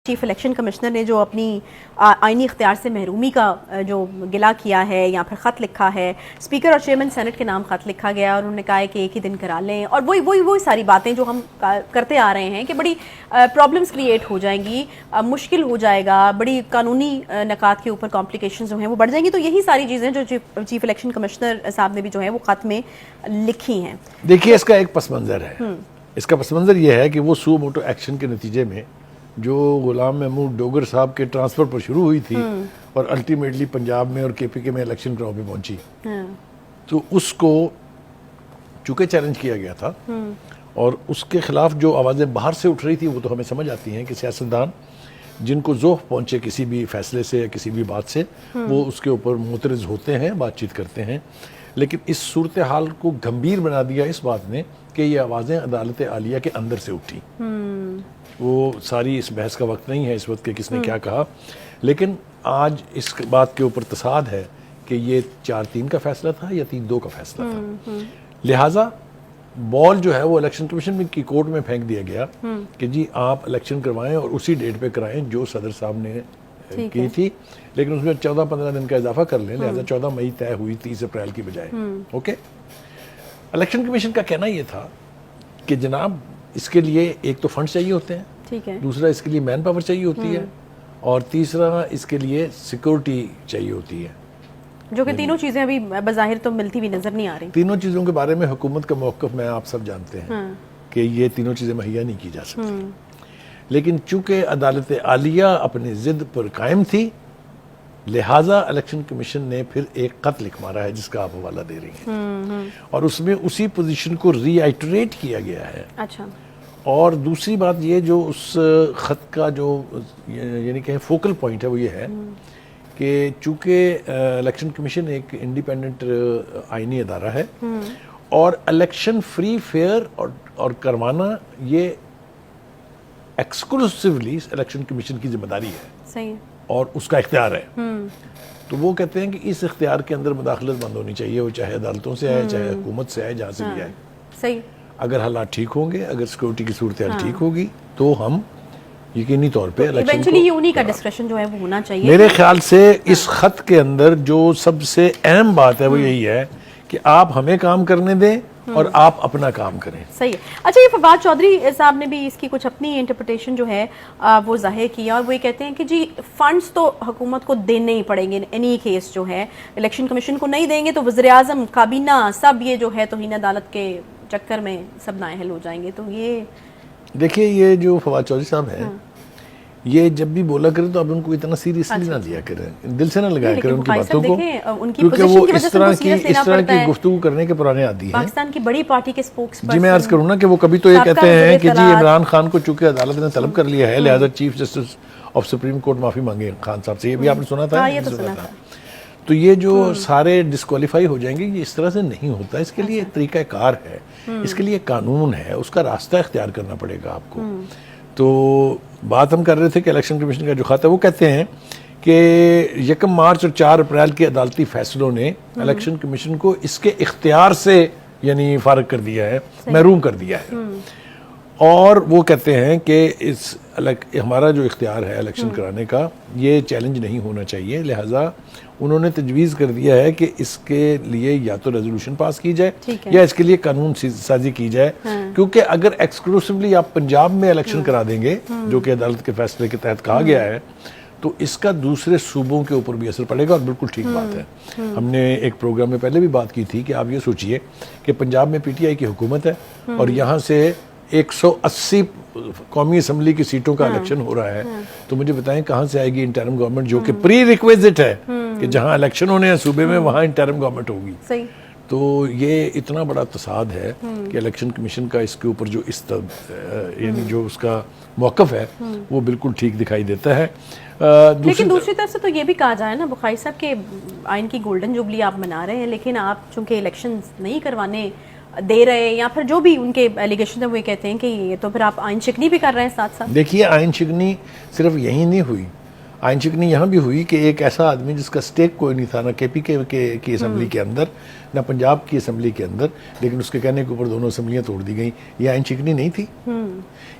Chief election commissioner نے جو اپنی آئینی اختیار سے محرومی کا جو گلہ کیا ہے یا پھر خط لکھا ہے، اسپیکر اور چیئرمین سینٹ کے نام خط لکھا گیا اور انہوں نے کہا ہے کہ ایک ہی دن کرا لیں، اور وہی ساری باتیں جو ہم کرتے آ رہے ہیں کہ بڑی پرابلمز کریٹ ہو جائیں گی، مشکل ہو جائے گا، بڑی قانونی نکات کے اوپر کمپلیکیشنز جو ہیں وہ بڑھ جائیں گی. تو یہی ساری چیزیں جو چیف الیکشن کمشنر صاحب نے بھی جو ہے وہ خط میں لکھی ہیں. دیکھیے اس کا ایک پس منظر ہے. اس کا پس منظر یہ ہے کہ وہ سو موٹو ایکشن کے نتیجے میں جو غلام محمود ڈوگر صاحب کے ٹرانسفر پر شروع ہوئی تھی اور الٹیمیٹلی پنجاب میں اور کے پی کے میں الیکشن کراؤ پہ پہنچی، تو اس کو چونکہ چیلنج کیا گیا تھا اور اس کے خلاف جو آوازیں باہر سے اٹھ رہی تھی وہ تو ہمیں سمجھ آتی ہیں کہ سیاستدان جن کو ذوق پہنچے کسی بھی فیصلے سے یا کسی بھی بات سے وہ اس کے اوپر معترض ہوتے ہیں، بات چیت کرتے ہیں. لیکن اس صورتحال کو گھمبیر بنا دیا اس بات نے کہ یہ آوازیں عدالت عالیہ کے اندر سے اٹھی. وہ ساری اس بحث کا وقت نہیں ہے اس وقت کہ کس نے کیا کہا، لیکن آج اس بات کے اوپر تصاد ہے کہ یہ 4-3 کا فیصلہ تھا یا 3-2 کا فیصلہ تھا. لہٰذا بال جو ہے وہ الیکشن کمیشن کی کورٹ میں پھینک دیا گیا کہ جی آپ الیکشن کروائیں اور اسی ڈیٹ پہ کرائیں جو صدر صاحب نے کی تھی، لیکن اس میں 14-15 دن کا اضافہ کر لیں. لہٰذا 14 مئی طے ہوئی 30 اپریل کی بجائے. اوکے، الیکشن کمیشن کا کہنا یہ تھا کہ جناب اس کے لیے ایک تو فنڈ چاہیے ہوتے ہیں، دوسرا اس کے لیے مین پاور چاہیے ہوتی ہے، اور تیسرا اس کے لیے سیکورٹی چاہیے ہوتی ہے، جو کہ تینوں چیزیں ابھی بظاہر تو ملتی ہوئی نظر نہیں آ رہی. تینوں چیزوں کے بارے میں حکومت کا موقف میں آپ سب جانتے ہیں کہ یہ تینوں چیزیں مہیا نہیں کی جا سکتی. لیکن چونکہ عدالت عالیہ اپنی ضد پر قائم تھی، لہٰذا الیکشن کمیشن نے پھر ایک خط لکھ مارا ہے جس کا آپ حوالہ دے رہی ہیں، اور اس میں اسی پوزیشن کو ری آئیٹریٹ کیا گیا ہے. اچھا. اور دوسری بات یہ جو اس خط کا جو یعنی کہ فوکل پوائنٹ ہے وہ یہ ہے کہ چونکہ الیکشن کمیشن ایک انڈیپینڈنٹ آئینی ادارہ ہے اور الیکشن فری فیئر اور کروانا یہ ایکسکلوسیولی الیکشن کمیشن کی ذمہ داری ہے. صحیح. اور اس کا اختیار ہے. تو وہ کہتے ہیں کہ اس اختیار کے اندر مداخلت بند ہونی چاہیے، وہ چاہے عدالتوں سے آئے چاہے حکومت سے آئے، جہاں سے بھی آئے. صحیح. اگر حالات ٹھیک ہوں گے، اگر سیکورٹی کی صورتحال ٹھیک ہوگی تو ہم یقینی طور پہ ایونچولی یہ انہی کا ڈسکریشن جو ہے وہ ہونا چاہیے. میرے خیال سے اس خط کے اندر جو سب سے اہم بات ہے وہ یہی ہے کہ آپ ہمیں کام کرنے دیں اور آپ اپنا کام کریں. صحیح ہے. اچھا، یہ فواد چودھری صاحب نے بھی اس کی کچھ اپنی انٹرپریٹیشن جو ہے وہ ظاہر کیا، اور وہ یہ کہتے ہیں کہ جی فنڈز تو حکومت کو دینے ہی پڑیں گے اینی کیس جو ہے، الیکشن کمیشن کو نہیں دیں گے تو وزیر اعظم، کابینہ، سب یہ جو ہے توہین عدالت کے چکر میں سب نااہل ہو جائیں گے. تو یہ دیکھیے یہ جو فواد چودھری صاحب ہیں یہ جب بھی بولا کریں تو اب ان کو اتنا سیریسلی نہ لیا کریں، دل سے نہ لگایا کریں ان کی باتوں کو، کیونکہ وہ اس طرح کی گفتگو کرنے کے پرانے عادی ہیں. پاکستان کی بڑی پارٹی کے سپوکس پرسن، جی میں عرض کروں نا کہ وہ کبھی تو یہ کہتے ہیں کہ جی عمران خان کو چونکہ عدالت نے طلب کر لیا ہے لہذا chief justice of supreme court معافی مانگے خان صاحب سے. یہ بھی آپ نے سنا تھا. تو یہ جو سارے ڈسکوالیفائی ہو جائیں گے، یہ اس طرح سے نہیں ہوتا. اس کے لیے طریقہ کار ہے، اس کے لیے قانون ہے، اس کا راستہ اختیار کرنا پڑے گا آپ کو. تو بات ہم کر رہے تھے کہ الیکشن کمیشن کا جو خط ہے وہ کہتے ہیں کہ 1 مارچ اور 4 اپریل کے عدالتی فیصلوں نے الیکشن کمیشن کو اس کے اختیار سے یعنی فارغ کر دیا ہے، محروم کر دیا ہے. اور وہ کہتے ہیں کہ ہمارا جو اختیار ہے الیکشن کرانے کا یہ چیلنج نہیں ہونا چاہیے. لہٰذا انہوں نے تجویز کر دیا ہے کہ اس کے لیے یا تو ریزولوشن پاس کی جائے یا اس کے لیے قانون سازی کی جائے، کیونکہ اگر ایکسکلوسیولی آپ پنجاب میں الیکشن کرا دیں گے جو کہ عدالت کے فیصلے کے تحت کہا گیا ہے تو اس کا دوسرے صوبوں کے اوپر بھی اثر پڑے گا. اور بالکل ٹھیک بات ہے. ہم نے ایک پروگرام میں پہلے بھی بات کی تھی کہ آپ یہ سوچئے کہ پنجاب میں پی ٹی آئی کی حکومت ہے اور یہاں سے 180 قومی اسمبلی کی سیٹوں کا الیکشن ہو رہا ہے، تو مجھے بتائیں کہاں سے آئے گی انٹرم گورنمنٹ جو کہ پری ریکویزٹ ہے کہ جہاں الیکشن ہونے ہیں صوبے میں وہاں انٹرم گورنمنٹ ہوگی. صحیح. تو یہ اتنا بڑا تصاد ہے کہ الیکشن کمیشن کا اس کے اوپر جو یعنی جو اس کا موقف ہے وہ بالکل ٹھیک دکھائی دیتا ہے. لیکن دوسری طرف سے تو یہ بھی کہا جائے نا بخاری صاحب کہ آئین کی گولڈن جوبلی آپ منا رہے ہیں لیکن آپ چونکہ الیکشن نہیں کروانے دے رہے یا پھر جو بھی ان کے ایلیگیشن ہیں وہ یہ کہتے ہیں کہ یہ تو پھر آپ آئین شکنی بھی کر رہے ہیں ساتھ ساتھ. دیکھیے آئین شکنی صرف یہی نہیں ہوئی، آئین شکنی یہاں بھی ہوئی کہ ایک ایسا آدمی جس کا سٹیک کوئی نہیں تھا نہ کے پی کے کی اسمبلی کے اندر نہ پنجاب کی اسمبلی کے اندر، لیکن اس کے کہنے کے اوپر دونوں اسمبلیاں توڑ دی گئیں. یہ آئین شکنی نہیں تھی.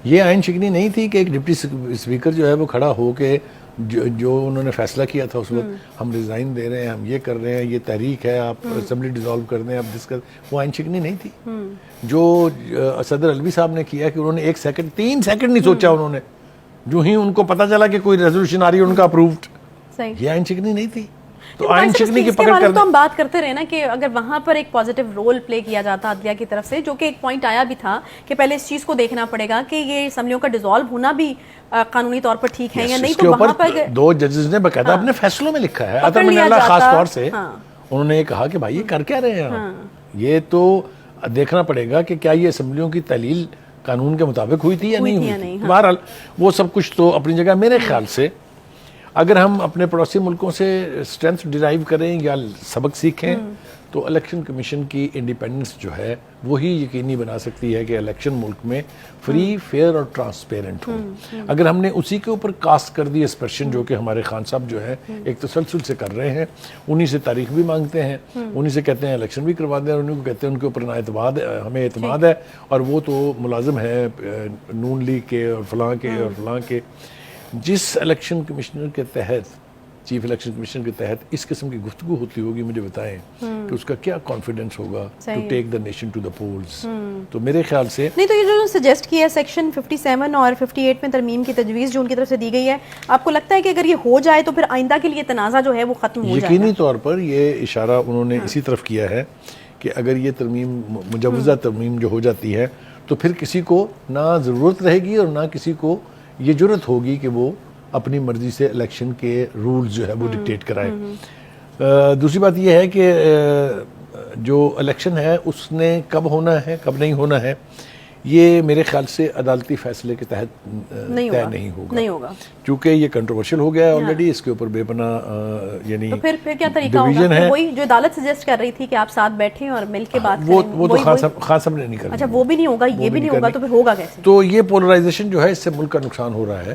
یہ آئین شکنی نہیں تھی کہ ایک ڈپٹی اسپیکر جو ہے وہ کھڑا ہو کے جو انہوں نے فیصلہ کیا تھا اس وقت، ہم ریزائن دے رہے ہیں، ہم یہ کر رہے ہیں، یہ تحریک ہے، آپ اسمبلی ڈیزالو کر دیں، آپ ڈسکس، وہ آئین شکنی نہیں تھی. جو صدر علوی صاحب نے کیا کہ انہوں نے 3 سیکنڈ نہیں سوچا، انہوں نے جو ہی ان کو پتا چلا کہ کوئی ریزولوشن آ رہی ہے ان کا اپرووڈ. یہ آئین شکنی نہیں تھی. تو آئین شکنی کی پکڑ کر تو ہم بات کرتے رہے نا کہ اگر وہاں پر ایک پازیٹیو رول پلے کیا جاتا عدلیہ کی طرف سے، جو کہ ایک پوائنٹ آیا بھی تھا کہ پہلے اس چیز کو دیکھنا پڑے گا کہ یہ اسمبلیوں کا ڈیزالو ہونا بھی قانونی طور پر ٹھیک ہے یا نہیں، تو وہاں پر 2 ججز نے باقاعدہ اپنے فیصلوں میں لکھا ہے، عطر من اللہ خاص طور سے انہوں نے یہ کہا کہ بھائی یہ کر کیا رہے ہیں، یہ تو دیکھنا پڑے گا کہ کیا یہ اسمبلیوں کی تحلیل قانون کے مطابق ہوئی تھی یا نہیں ہوئی تھی. بہرحال وہ سب کچھ تو اپنی جگہ. میرے خیال سے اگر ہم اپنے پڑوسی ملکوں سے اسٹرینتھ ڈیرائیو کریں یا سبق سیکھیں تو الیکشن کمیشن کی انڈیپینڈنس جو ہے وہی یقینی بنا سکتی ہے کہ الیکشن ملک میں فری، فیئر اور ٹرانسپیرنٹ ہو. اگر ہم نے اسی کے اوپر کاسٹ کر دی اسپرشن، جو کہ ہمارے خان صاحب جو ہے ایک تسلسل سے کر رہے ہیں، انہی سے تاریخ بھی مانگتے ہیں، انہی سے کہتے ہیں الیکشن بھی کروا دیں، اور انہی کو کہتے ہیں ان کے اوپر ہمیں اعتماد ہے، اور وہ تو ملازم ہے نون لیگ کے اور فلاں کے اور فلاں کے. جس الیکشن کمشنر کے تحت، چیف الیکشن کمیشن کے تحت اس قسم کی گفتگو ہوتی ہوگی، مجھے بتائیں کہ اس کا کیا کانفیڈنس ہوگا to take the nation to the polls. تو میرے خیال سے نہیں، تو یہ جو سجیسٹ کیا ہے سیکشن 57 اور 58 میں ترمیم کی تجویز جو ان کی طرف سے دی گئی ہے، آپ کو لگتا ہے کہ اگر یہ ہو جائے تو پھر آئندہ کے لیے تنازع جو ہے وہ ختم ہو جائے گا؟ یقینی طور پر یہ اشارہ انہوں نے اسی طرف کیا ہے کہ اگر یہ ترمیم مجوزہ ترمیم جو ہو جاتی ہے تو پھر کسی کو نہ ضرورت رہے گی اور نہ کسی کو یہ جرت ہوگی کہ وہ اپنی مرضی سے الیکشن کے رولز جو ہے وہ ڈکٹیٹ کرائے. دوسری بات یہ ہے کہ جو الیکشن ہے اس نے کب ہونا ہے کب نہیں ہونا ہے، یہ میرے خیال سے عدالتی فیصلے کے تحت طے نہیں ہوگا، چونکہ یہ کنٹروورشل ہو گیا ہے آلریڈی. اس کے اوپر بے پناہ یعنی تو پھر کیا طریقہ ہوگا؟ وہی جو عدالت سجیسٹ کر رہی تھی کہ آپ ساتھ بیٹھیں اور مل کے بات کریں، وہ تو خان صاحب نے نہیں کرنا. اچھا، وہ بھی نہیں ہوگا، یہ بھی نہیں ہوگا، تو پھر ہوگا کیسے؟ تو یہ پولرائزیشن جو ہے اس سے ملک کا نقصان ہو رہا ہے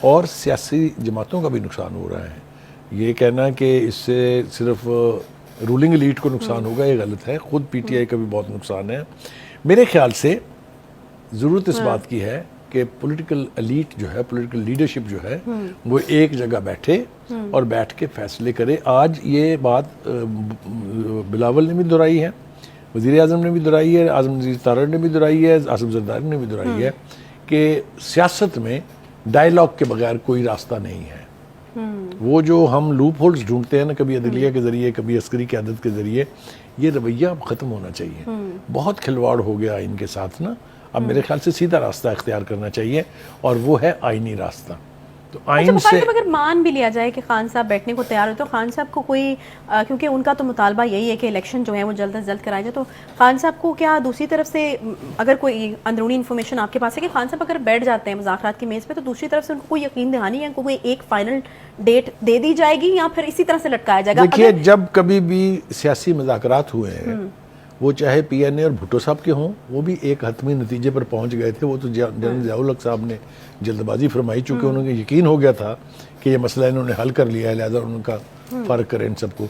اور سیاسی جماعتوں کا بھی نقصان ہو رہا ہے. یہ کہنا کہ اس سے صرف رولنگ ایلیٹ کو نقصان ہوگا یہ غلط ہے. خود پی ٹی آئی کا بھی بہت نقصان ہے. میرے خیال سے ضرورت اس بات کی ہے کہ پولیٹیکل ایلیٹ جو ہے، پولیٹیکل لیڈرشپ جو ہے، وہ ایک جگہ بیٹھے اور بیٹھ کے فیصلے کرے. آج یہ بات بلاول نے بھی دہرائی ہے، وزیر اعظم نے بھی دہرائی ہے، اعظم نذیر تارڑ نے بھی دہرائی ہے، آصف زرداری نے بھی دہرائی ہے کہ سیاست میں ڈائیلاگ کے بغیر کوئی راستہ نہیں ہے. وہ جو ہم لوپ ہولز ڈھونڈتے ہیں نا، کبھی عدلیہ کے ذریعے، کبھی عسکری قیادت کے ذریعے، یہ رویہ اب ختم ہونا چاہیے. بہت کھلواڑ ہو گیا ان کے ساتھ نا. اب میرے خیال سے سیدھا راستہ اختیار کرنا چاہیے اور وہ ہے آئینی راستہ. تو آئین سے اگر مان بھی لیا جائے کہ خان صاحب بیٹھنے کو تیار ہو تو خان صاحب کو کوئی، کیونکہ ان کا تو مطالبہ یہی ہے کہ الیکشن جو ہے وہ جلد از جلد کرایا جائے، تو خان صاحب کو کیا دوسری طرف سے اگر کوئی اندرونی انفارمیشن آپ کے پاس ہے کہ خان صاحب اگر بیٹھ جاتے ہیں مذاکرات کی میز پہ تو دوسری طرف سے ان کو کوئی یقین دہانی ہے، کوئی ایک فائنل ڈیٹ دے دی جائے گی یا پھر اسی طرح سے لٹکایا جائے گا؟ دیکھیے، جب کبھی بھی سیاسی مذاکرات ہوئے ہیں، وہ چاہے پی این اے اور بھٹو صاحب کے ہوں، وہ بھی ایک حتمی نتیجے پر پہنچ گئے تھے. وہ تو جنرل ضیاء الحق صاحب نے جلد بازی فرمائی، چونکہ انہوں نے یقین ہو گیا تھا کہ یہ مسئلہ انہوں نے حل کر لیا ہے، لہذا ان کا فرق کریں ان سب کو.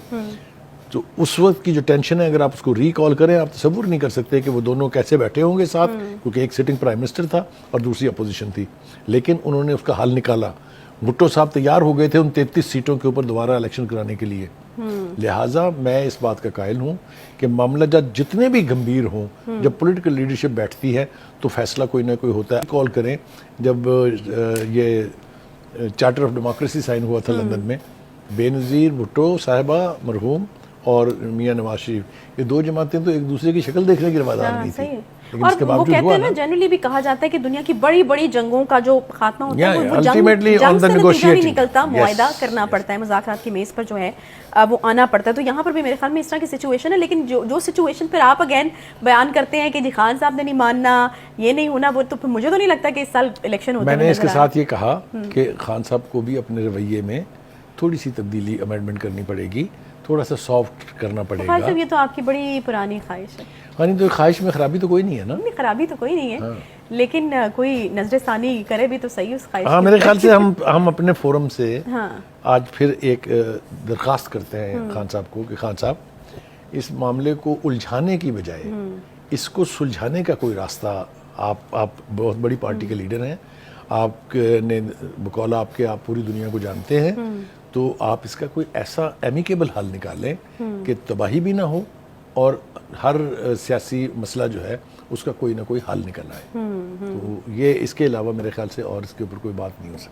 تو اس وقت کی جو ٹینشن ہے اگر آپ اس کو ریکال کریں، آپ تصور نہیں کر سکتے کہ وہ دونوں کیسے بیٹھے ہوں گے ساتھ، کیونکہ ایک سٹنگ پرائم منسٹر تھا اور دوسری اپوزیشن تھی، لیکن انہوں نے اس کا حل نکالا. بھٹو صاحب تیار ہو گئے تھے ان 33 سیٹوں کے اوپر دوبارہ الیکشن کرانے کے لیے. لہٰذا میں اس بات کا قائل ہوں کہ معاملہ جتنے بھی گمبھیر ہوں، جب پولیٹیکل لیڈرشپ بیٹھتی ہے تو فیصلہ کوئی نہ کوئی ہوتا ہے. کال کریں جب یہ چارٹر آف ڈیموکریسی سائن ہوا تھا لندن میں، بے نظیر بھٹو صاحبہ مرحوم اور میاں نواز شریف، یہ 2 جماعتیں تو ایک دوسرے کی شکل دیکھنے کی روادار نہیں تھی. اور وہ کہتے ہیں نا، جنرلی بھی کہا جاتا ہے کہ دنیا کی بڑی بڑی جنگوں کا جو خاتمہ ہوتا ہے وہ جنگ سے نتیجہ نہیں نکلتا، معاہدہ کرنا پڑتا ہے، مذاکرات کی میز پر جو ہے وہ آنا پڑتا ہے. تو یہاں پر بھی میرے خیال میں اس طرح کی سچویشن ہے. لیکن جو سچویشن پھر آپ اگین بیان کرتے ہیں کہ جی خان صاحب نے نہیں ماننا، یہ نہیں ہونا، وہ تو پھر مجھے تو نہیں لگتا کہ اس سال الیکشن ہوتا ہے. میں نے اس کے ساتھ یہ کہا کہ خان صاحب کو بھی اپنے رویے میں تھوڑی سی تبدیلی، امینڈمنٹ کرنی پڑے گی، تھوڑا سا سافٹ کرنا پڑے گا. یہ تو آپ کی بڑی پرانی خواہش ہے. ہاں، نہیں تو خواہش میں خرابی تو کوئی نہیں ہے نا. خرابی تو کوئی نہیں ہے، لیکن کوئی نظر ثانی کرے بھی تو صحیح اس خواہش ہاں میرے خیال سے ہم اپنے فورم سے ہاں آج پھر ایک درخواست کرتے ہیں خان صاحب کو کہ خان صاحب اس معاملے کو الجھانے کی بجائے اس کو سلجھانے کا کوئی راستہ، آپ بہت بڑی پارٹی کے لیڈر ہیں، آپ نے بقول آپ کے آپ پوری دنیا کو جانتے ہیں، تو آپ اس کا کوئی ایسا ایمیکیبل حل نکالیں کہ تباہی بھی نہ ہو اور ہر سیاسی مسئلہ جو ہے اس کا کوئی نہ کوئی حل نکل آئے. تو یہ اس کے علاوہ میرے خیال سے اور اس کے اوپر کوئی بات نہیں ہو سکتی.